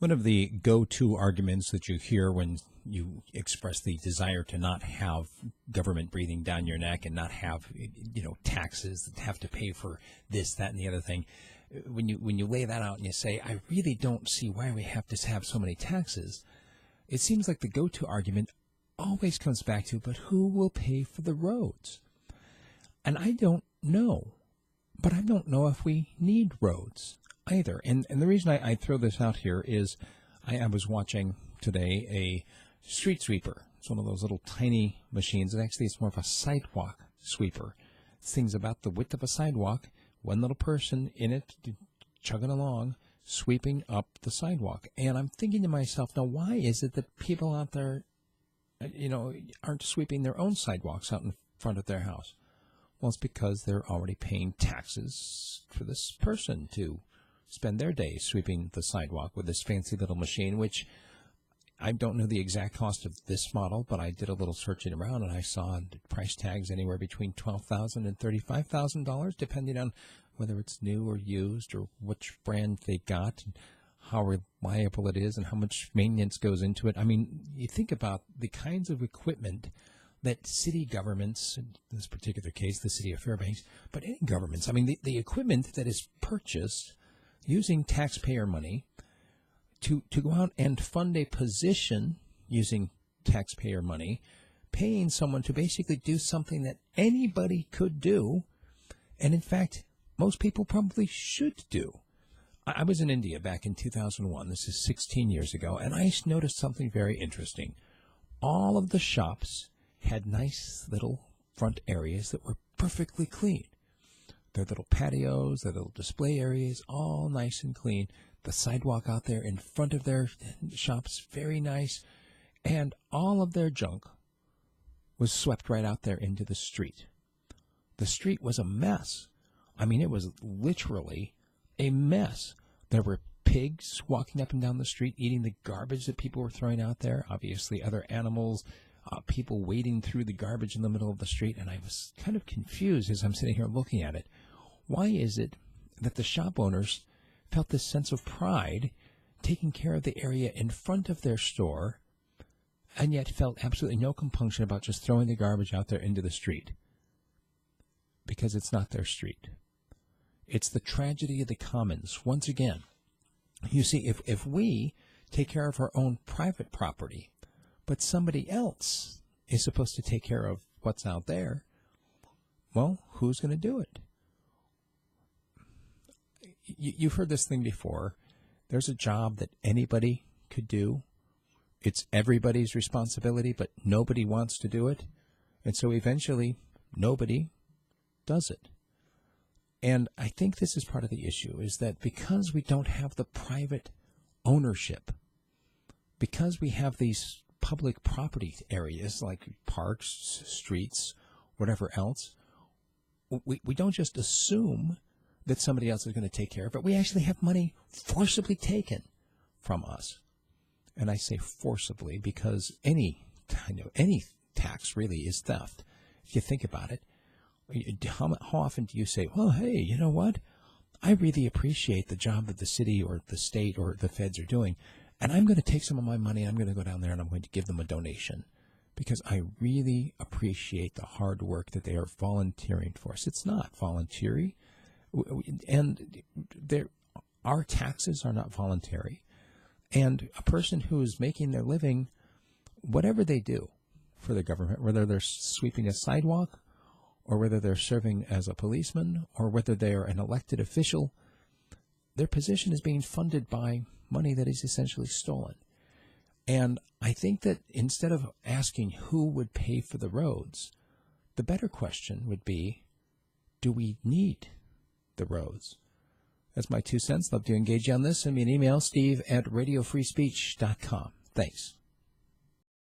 One of the go-to arguments that you hear when you express the desire to not have government breathing down your neck and not have, taxes that have to pay for this, that, and the other thing, when you lay that out and you say, I really don't see why we have to have so many taxes, it seems like the go-to argument always comes back to, but who will pay for the roads? And I don't know, but I don't know if we need roads either. And the reason I throw this out here is I was watching today a street sweeper. It's one of those little tiny machines. And actually, it's more of a sidewalk sweeper. This thing's about the width of a sidewalk, one little person in it chugging along, sweeping up the sidewalk. And I'm thinking to myself, now, why is it that people out there, aren't sweeping their own sidewalks out in front of their house? Well, it's because they're already paying taxes for this person to spend their day sweeping the sidewalk with this fancy little machine, which I don't know the exact cost of this model, but I did a little searching around and I saw price tags anywhere between $12,000 and $35,000, depending on whether it's new or used or which brand they got and how reliable it is and how much maintenance goes into it. I mean, you think about the kinds of equipment that city governments, in this particular case, the city of Fairbanks, but any governments, I mean, the equipment that is purchased using taxpayer money to go out and fund a position using taxpayer money, paying someone to basically do something that anybody could do, and in fact, most people probably should do. I was in India back in 2001. This is 16 years ago, and I noticed something very interesting. All of the shops had nice little front areas that were perfectly clean. Their little patios, their little display areas, all nice and clean. The sidewalk out there in front of their shops, very nice. And all of their junk was swept right out there into the street. The street was a mess. I mean, it was literally a mess. There were pigs walking up and down the street eating the garbage that people were throwing out there. Obviously, other animals, people wading through the garbage in the middle of the street. And I was kind of confused as I'm sitting here looking at it. Why is it that the shop owners felt this sense of pride taking care of the area in front of their store and yet felt absolutely no compunction about just throwing the garbage out there into the street? Because it's not their street. It's the tragedy of the commons. Once again, you see, if we take care of our own private property, but somebody else is supposed to take care of what's out there, well, who's going to do it? You've heard this thing before. There's a job that anybody could do. It's everybody's responsibility, but nobody wants to do it. And so eventually, nobody does it. And I think this is part of the issue, is that because we don't have the private ownership, because we have these public property areas like parks, streets, whatever else, we don't just assume that somebody else is going to take care of it. We actually have money forcibly taken from us. And I say forcibly because any tax really is theft. If you think about it, how often do you say, well, hey, you know what? I really appreciate the job that the city or the state or the feds are doing, and I'm going to take some of my money and I'm going to go down there and I'm going to give them a donation because I really appreciate the hard work that they are volunteering for us. It's not voluntary. And our taxes are not voluntary. And a person who is making their living, whatever they do for the government, whether they're sweeping a sidewalk or whether they're serving as a policeman or whether they are an elected official, their position is being funded by money that is essentially stolen. And I think that instead of asking who would pay for the roads, the better question would be, do we need the roads? That's my 2 cents. Love to engage you on this. Send me an email, steve@radiofreespeech.com. Thanks.